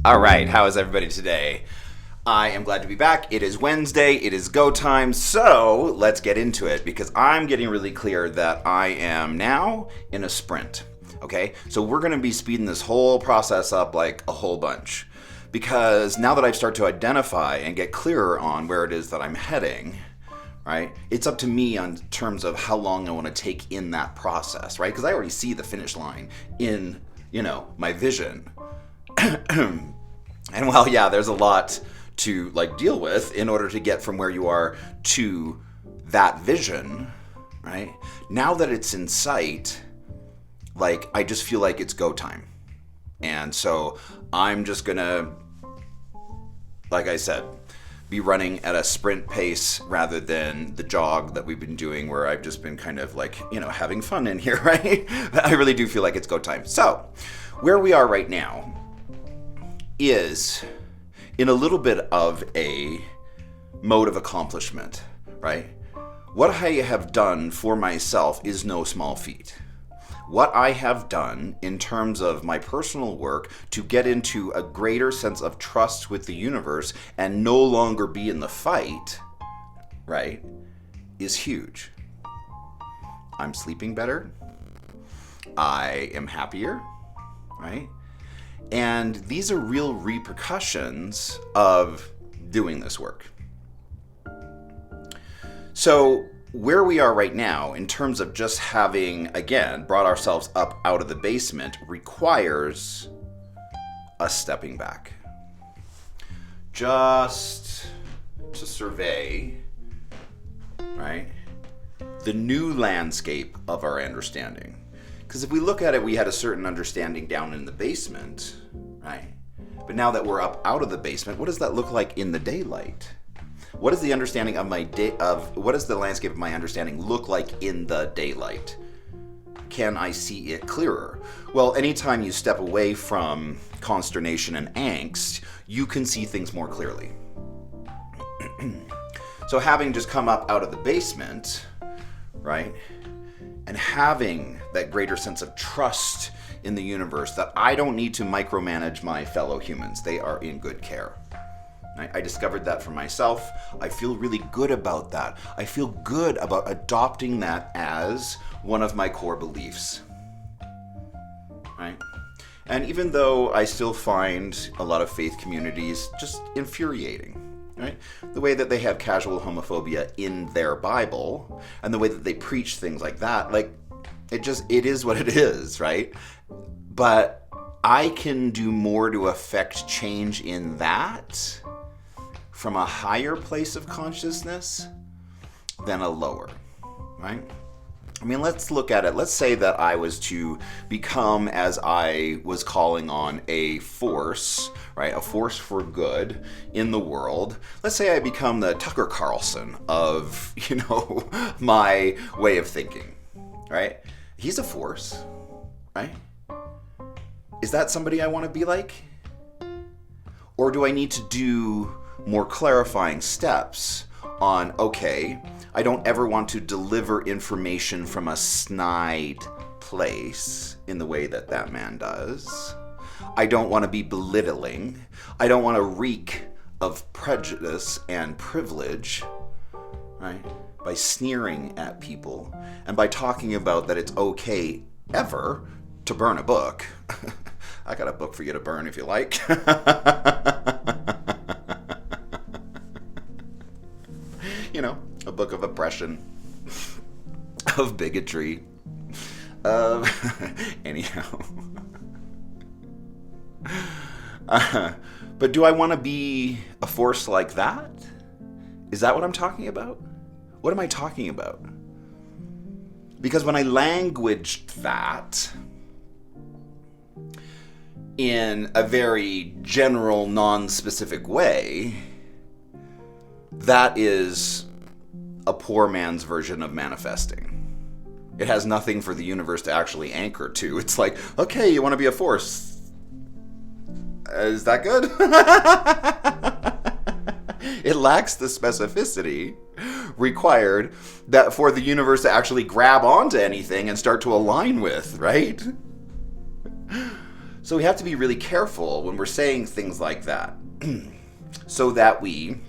All right, how is everybody today? I am glad to be back. It is Wednesday, it is go time, so let's get into it because I'm getting really clear that I am now in a sprint. Okay, so we're going to be speeding this whole process up like a whole bunch because now that I've started to identify and get clearer on where it is that I'm heading, right, it's up to me on terms of how long I want to take in that process, right? Because I already see the finish line in, my vision. And while, yeah, there's a lot to deal with in order to get from where you are to that vision, right? Now that it's in sight, I just feel like it's go time. And so I'm just gonna, like I said, be running at a sprint pace rather than the jog that we've been doing where I've just been kind of having fun in here, right? I really do feel like it's go time. So where we are right now is in a little bit of a mode of accomplishment, right? What I have done for myself is no small feat. What I have done in terms of my personal work to get into a greater sense of trust with the universe and no longer be in the fight, right, is huge. I'm sleeping better. I am happier, right? And these are real repercussions of doing this work. So where we are right now, in terms of just having, again, brought ourselves up out of the basement, requires us stepping back. Just to survey, right, the new landscape of our understanding. Because if we look at it, we had a certain understanding down in the basement, right? But now that we're up out of the basement, what does that look like in the daylight? What is the understanding of what does the landscape of my understanding look like in the daylight? Can I see it clearer? Well, anytime you step away from consternation and angst, you can see things more clearly. So having just come up out of the basement, right? And having that greater sense of trust in the universe that I don't need to micromanage my fellow humans. They are in good care. I discovered that for myself. I feel really good about that. I feel good about adopting that as one of my core beliefs. Right? And even though I still find a lot of faith communities just infuriating, right? The way that they have casual homophobia in their Bible and the way that they preach things like that, it is what it is, right? But I can do more to affect change in that from a higher place of consciousness than a lower, right? I mean, let's look at it. Let's say that I was to become, as I was calling on, a force, right? A force for good in the world. Let's say I become the Tucker Carlson of, my way of thinking, right? He's a force, right? Is that somebody I want to be like? Or do I need to do more clarifying steps on, okay, I don't ever want to deliver information from a snide place in the way that man does. I don't want to be belittling. I don't want to reek of prejudice and privilege, right? By sneering at people and by talking about that it's okay ever to burn a book. I got a book for you to burn if you like. A book of oppression, of bigotry, of anyhow. But do I want to be a force like that? Is that what I'm talking about? What am I talking about? Because when I languaged that in a very general, non-specific way, that is a poor man's version of manifesting. It has nothing for the universe to actually anchor to. It's like, okay, you want to be a force. Is that good? It lacks the specificity required that for the universe to actually grab onto anything and start to align with, right? So we have to be really careful when we're saying things like that so that we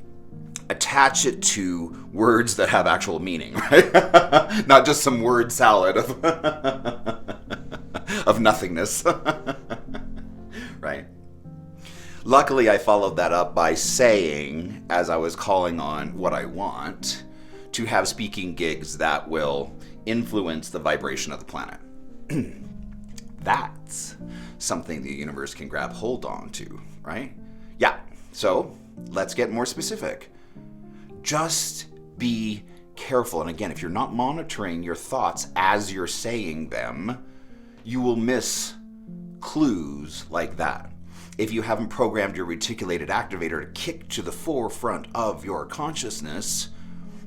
attach it to words that have actual meaning, right? Not just some word salad of nothingness, right? Luckily, I followed that up by saying, as I was calling on what I want, to have speaking gigs that will influence the vibration of the planet. That's something the universe can grab hold on to, right? Yeah, so let's get more specific. Just be careful. And again, if you're not monitoring your thoughts as you're saying them, you will miss clues like that. If you haven't programmed your reticulated activator to kick to the forefront of your consciousness,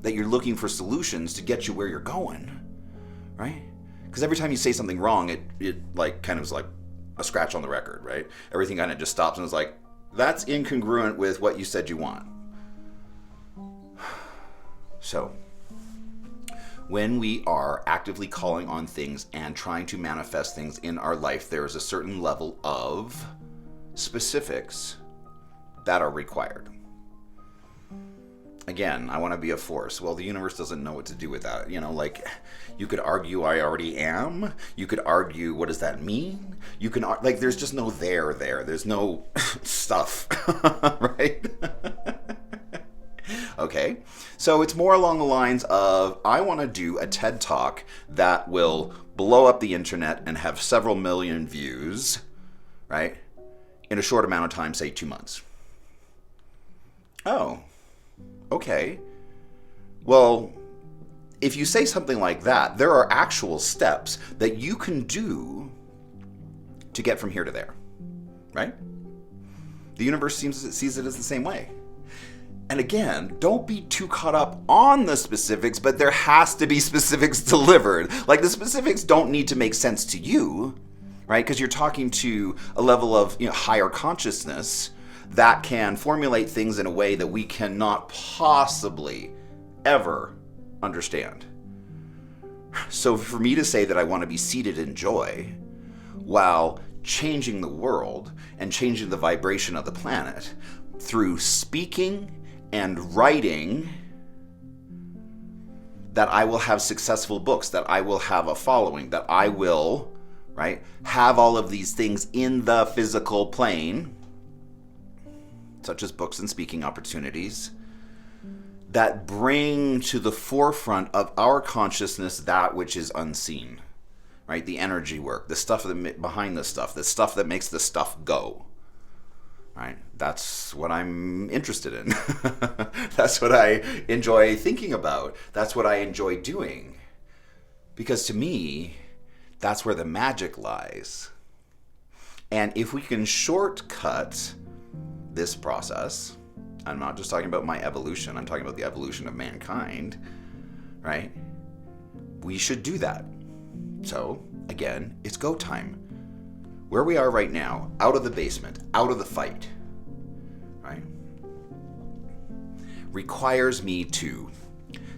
that you're looking for solutions to get you where you're going, right? Because every time you say something wrong, it like kind of is like a scratch on the record, right? Everything kind of just stops and is like, that's incongruent with what you said you want. So, when we are actively calling on things and trying to manifest things in our life, there is a certain level of specifics that are required. Again, I want to be a force. Well, the universe doesn't know what to do with that. Like, you could argue I already am. You could argue, what does that mean? You can, like, there's just no there. There's no stuff, right? Okay, so it's more along the lines of, I want to do a TED Talk that will blow up the internet and have several million views, right, in a short amount of time, say 2 months. Oh, okay. Well, if you say something like that, there are actual steps that you can do to get from here to there, right? The universe sees it as the same way. And again, don't be too caught up on the specifics, but there has to be specifics delivered. Like, the specifics don't need to make sense to you, right? Because you're talking to a level of higher consciousness that can formulate things in a way that we cannot possibly ever understand. So for me to say that I want to be seated in joy while changing the world and changing the vibration of the planet through speaking and writing, that I will have successful books, that I will have a following, that I will, right, have all of these things in the physical plane, such as books and speaking opportunities, that bring to the forefront of our consciousness that which is unseen, right? The energy work, the stuff behind the stuff that makes the stuff go. Right? That's what I'm interested in. That's what I enjoy thinking about. That's what I enjoy doing. Because to me, that's where the magic lies. And if we can shortcut this process, I'm not just talking about my evolution, I'm talking about the evolution of mankind, right? We should do that. So, again, it's go time. Where we are right now, out of the basement, out of the fight, right, requires me to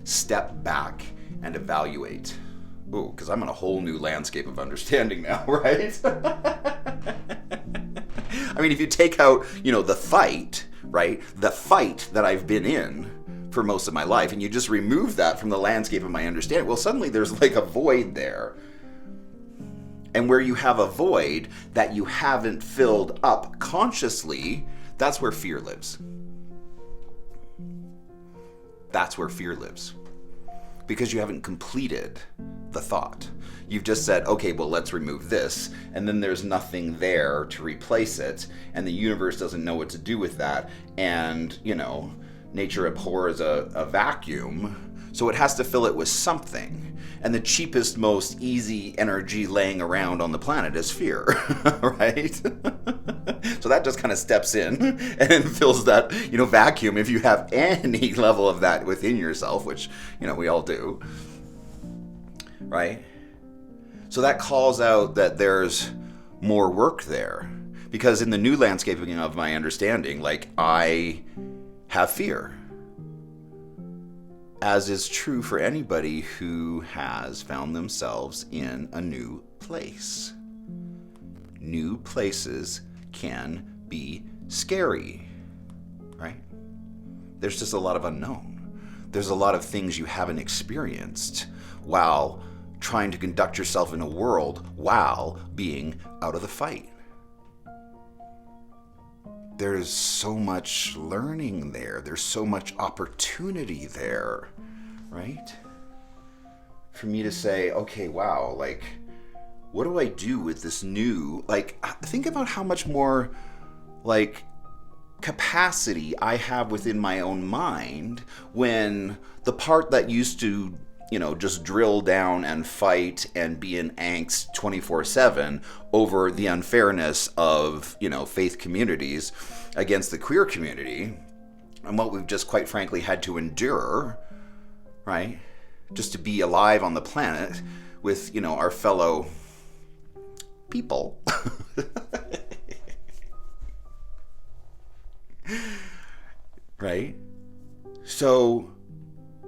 step back and evaluate. Ooh, because I'm in a whole new landscape of understanding now, right? I mean, if you take out, the fight, right, the fight that I've been in for most of my life, and you just remove that from the landscape of my understanding, well, suddenly there's like a void there. And where you have a void that you haven't filled up consciously, that's where fear lives. That's where fear lives. Because you haven't completed the thought. You've just said, okay, well, let's remove this. And then there's nothing there to replace it. And the universe doesn't know what to do with that. And, nature abhors a vacuum. So it has to fill it with something. And the cheapest, most easy energy laying around on the planet is fear, right? So that just kind of steps in and fills that, vacuum if you have any level of that within yourself, which, we all do, right? So that calls out that there's more work there. Because in the new landscaping of my understanding, like, I have fear. As is true for anybody who has found themselves in a new place. New places can be scary, right? There's just a lot of unknown. There's a lot of things you haven't experienced while trying to conduct yourself in a world while being out of the fight. There's so much learning there. There's so much opportunity there, right? For me to say, okay, wow, like, what do I do with this new, like, think about how much more, like, capacity I have within my own mind when the part that used to, just drill down and fight and be in angst 24/7 over the unfairness of, faith communities against the queer community and what we've just quite frankly had to endure, right? Just to be alive on the planet with, our fellow people. Right? So,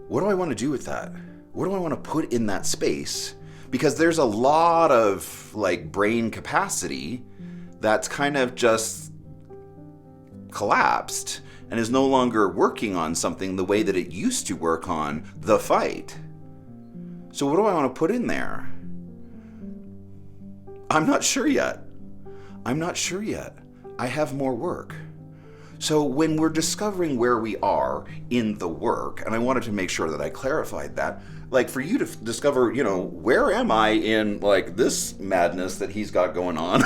what do I want to do with that? What do I want to put in that space? Because there's a lot of, brain capacity that's kind of just collapsed and is no longer working on something the way that it used to work on the fight. So what do I want to put in there? I'm not sure yet. I have more work. So when we're discovering where we are in the work, and I wanted to make sure that I clarified that, for you to discover, where am I in, this madness that he's got going on?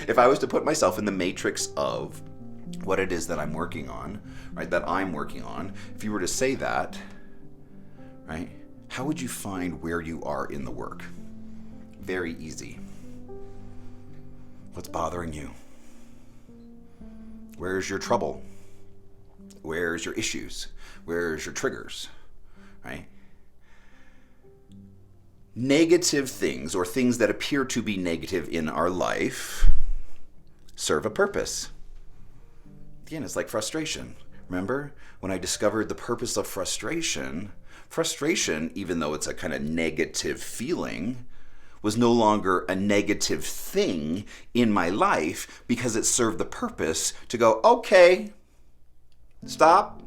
If I was to put myself in the matrix of what it is that I'm working on, right, if you were to say that, right, how would you find where you are in the work? Very easy. What's bothering you? Where's your trouble? Where's your issues? Where's your triggers? Right? Negative things, or things that appear to be negative in our life, serve a purpose. Again, it's like frustration. Remember when I discovered the purpose of frustration, even though it's a kind of negative feeling, was no longer a negative thing in my life because it served the purpose to go, okay, stop.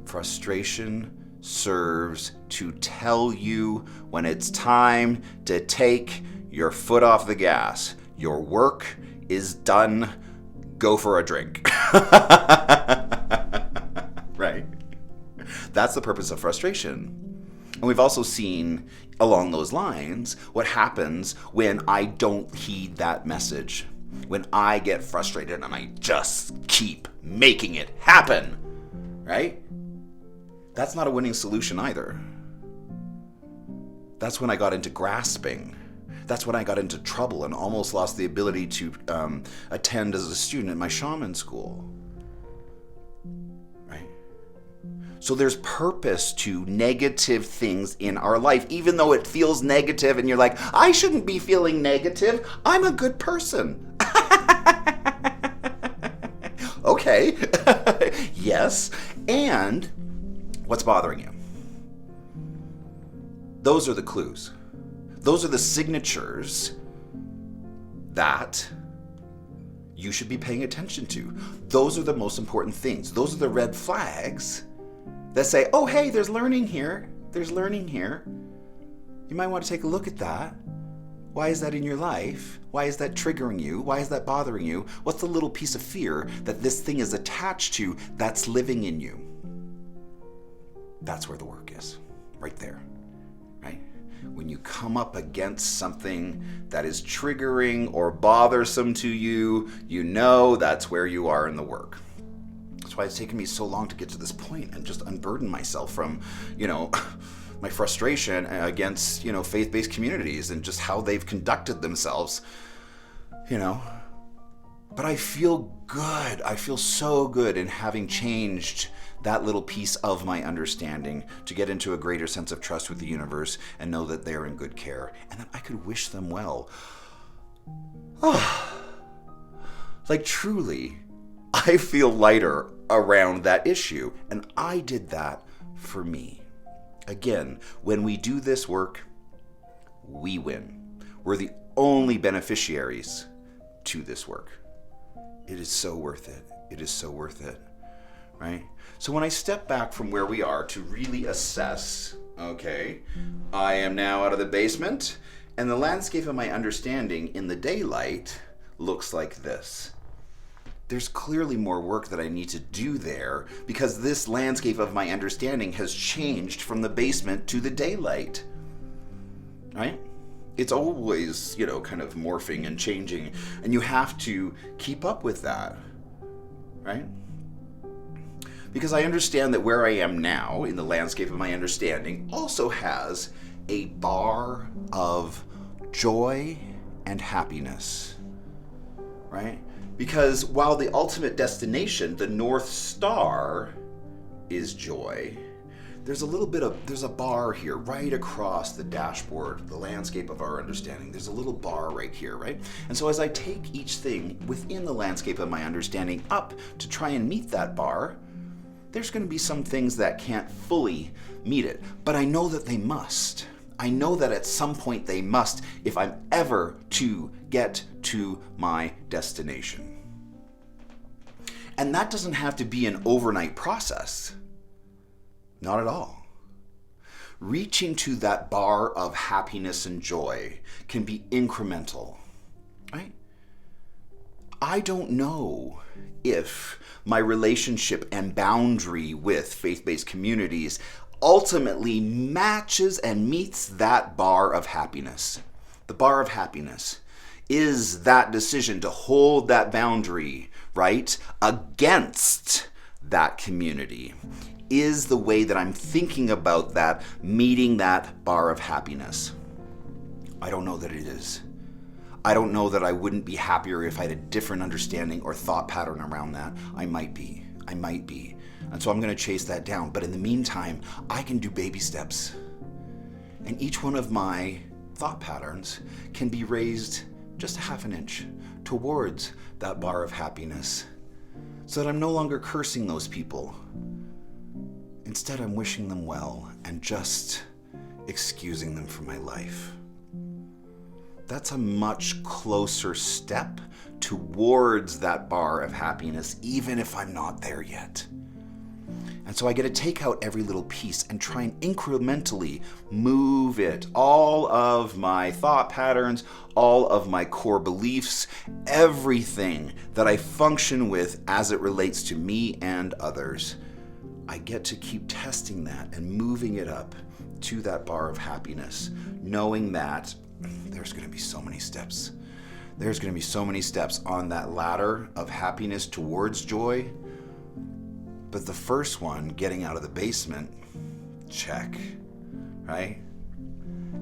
Frustration serves to tell you when it's time to take your foot off the gas. Your work is done. Go for a drink. Right? That's the purpose of frustration. And we've also seen along those lines what happens when I don't heed that message. When I get frustrated and I just keep making it happen. Right? That's not a winning solution either. That's when I got into grasping. That's when I got into trouble and almost lost the ability to attend as a student at my shaman school. Right? So there's purpose to negative things in our life, even though it feels negative and you're like, I shouldn't be feeling negative. I'm a good person. Okay. Yes. And what's bothering you? Those are the clues. Those are the signatures that you should be paying attention to. Those are the most important things. Those are the red flags that say, oh, hey, there's learning here. You might want to take a look at that. Why is that in your life? Why is that triggering you? Why is that bothering you? What's the little piece of fear that this thing is attached to that's living in you? That's where the work is, right there, right? When you come up against something that is triggering or bothersome to you, you know that's where you are in the work. That's why it's taken me so long to get to this point and just unburden myself from, my frustration against, faith-based communities and just how they've conducted themselves, But I feel good. I feel so good in having changed that little piece of my understanding to get into a greater sense of trust with the universe and know that they're in good care and that I could wish them well. Truly, I feel lighter around that issue. And I did that for me. Again, when we do this work, we win. We're the only beneficiaries to this work. It is so worth it. It is so worth it, right? So when I step back from where we are to really assess, okay, I am now out of the basement, and the landscape of my understanding in the daylight looks like this. There's clearly more work that I need to do there because this landscape of my understanding has changed from the basement to the daylight, right? It's always, kind of morphing and changing, and you have to keep up with that, right? Because I understand that where I am now in the landscape of my understanding also has a bar of joy and happiness, right? Because while the ultimate destination, the North Star, is joy, there's a bar here right across the dashboard, the landscape of our understanding. There's a little bar right here, right? And so as I take each thing within the landscape of my understanding up to try and meet that bar, there's going to be some things that can't fully meet it, but I know that they must. I know that at some point they must if I'm ever to get to my destination. And that doesn't have to be an overnight process. Not at all. Reaching to that bar of happiness and joy can be incremental, right? I don't know if my relationship and boundary with faith-based communities ultimately matches and meets that bar of happiness. The bar of happiness is that decision to hold that boundary, right, against that community. Is the way that I'm thinking about that meeting that bar of happiness? I don't know that it is. I don't know that I wouldn't be happier if I had a different understanding or thought pattern around that. I might be. And so I'm going to chase that down. But in the meantime, I can do baby steps. And each one of my thought patterns can be raised just a half an inch towards that bar of happiness so that I'm no longer cursing those people. Instead, I'm wishing them well and just excusing them from my life. That's a much closer step towards that bar of happiness, even if I'm not there yet. And so I get to take out every little piece and try and incrementally move it. All of my thought patterns, all of my core beliefs, everything that I function with as it relates to me and others. I get to keep testing that and moving it up to that bar of happiness, knowing that there's going to be so many steps. There's going to be so many steps on that ladder of happiness towards joy. But the first one, getting out of the basement, check, right?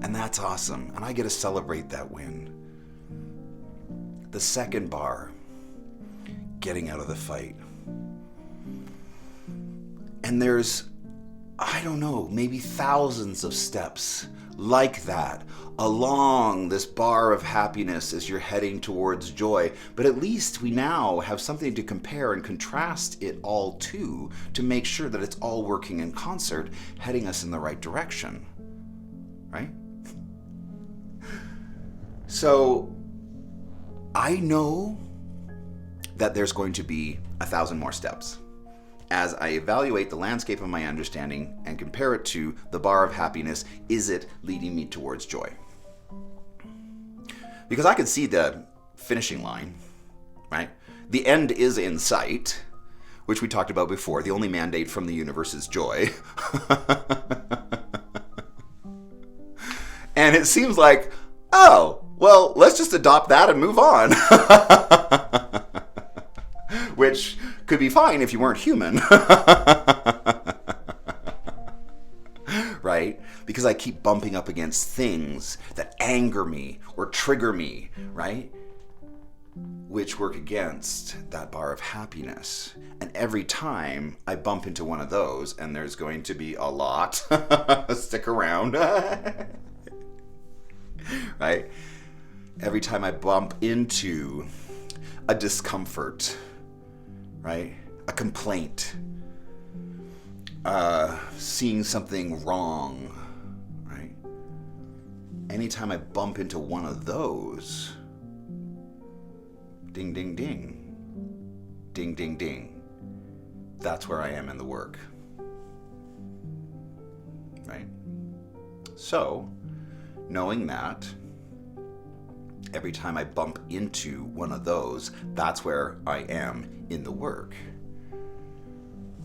And that's awesome. And I get to celebrate that win. The second bar, getting out of the fight. And there's, I don't know, maybe thousands of steps like that along this bar of happiness as you're heading towards joy. But at least we now have something to compare and contrast it all to make sure that it's all working in concert, heading us in the right direction, right? So I know that there's going to be 1,000 more steps. As I evaluate the landscape of my understanding and compare it to the bar of happiness, is it leading me towards joy? Because I can see the finishing line, right? The end is in sight, which we talked about before. The only mandate from the universe is joy. And it seems like, oh, well, let's just adopt that and move on. Which could be fine if you weren't human. Right? Because I keep bumping up against things that anger me or trigger me, right? Which work against that bar of happiness. And every time I bump into one of those, and there's going to be a lot, stick around, right? Every time I bump into a discomfort, right? A complaint, seeing something wrong, right? Anytime I bump into one of those, ding, ding, ding, ding, ding, ding, that's where I am in the work, right? So, knowing that, every time I bump into one of those, that's where I am in the work.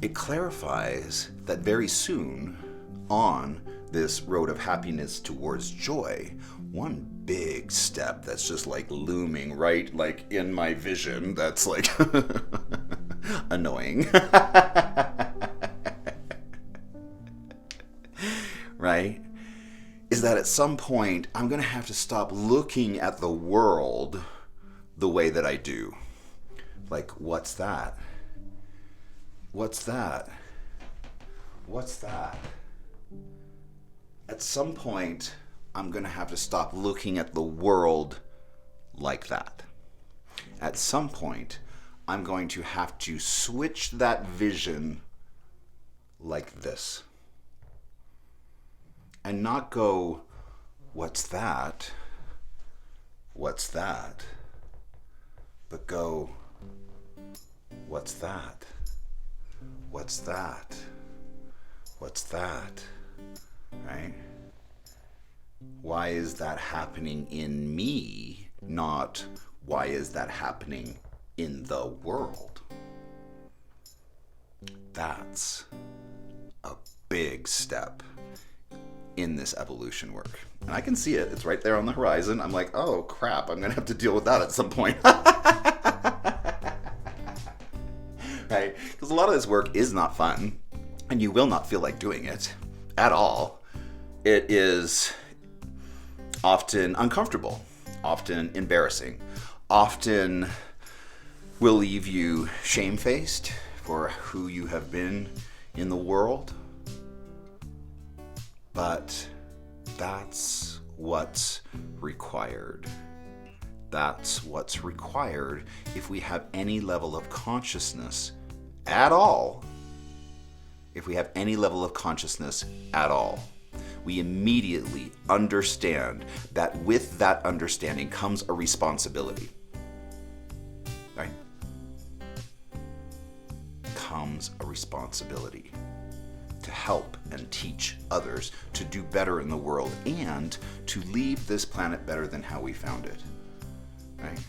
It clarifies that very soon on this road of happiness towards joy, one big step that's just like looming right like in my vision, that's like annoying, right, is that at some point I'm going to have to stop looking at the world the way that I do. Like, what's that? What's that? What's that? At some point, I'm going to have to stop looking at the world like that. At some point, I'm going to have to switch that vision like this. And not go, what's that? What's that? But go, what's that? What's that? What's that? Right? Why is that happening in me? Not why is that happening in the world? That's a big step in this evolution work. And I can see it. It's right there on the horizon. I'm like, oh crap, I'm going to have to deal with that at some point. Right? Because a lot of this work is not fun, and you will not feel like doing it at all. It is often uncomfortable, often embarrassing, often will leave you shamefaced for who you have been in the world. But that's what's required. That's what's required if we have any level of consciousness at all. If we have any level of consciousness at all, we immediately understand that with that understanding comes a responsibility. Right? Comes a responsibility to help and teach others to do better in the world and to leave this planet better than how we found it. Right?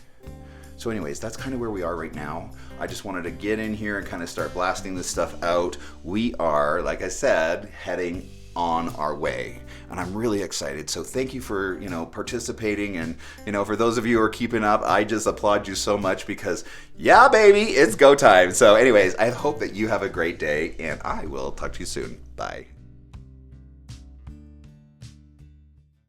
So anyways, that's kind of where we are right now. I just wanted to get in here and kind of start blasting this stuff out. We are, like I said, heading on our way, and I'm really excited. So thank you for, participating, and, for those of you who are keeping up, I just applaud you so much because, yeah, baby, it's go time. So anyways, I hope that you have a great day, and I will talk to you soon. Bye.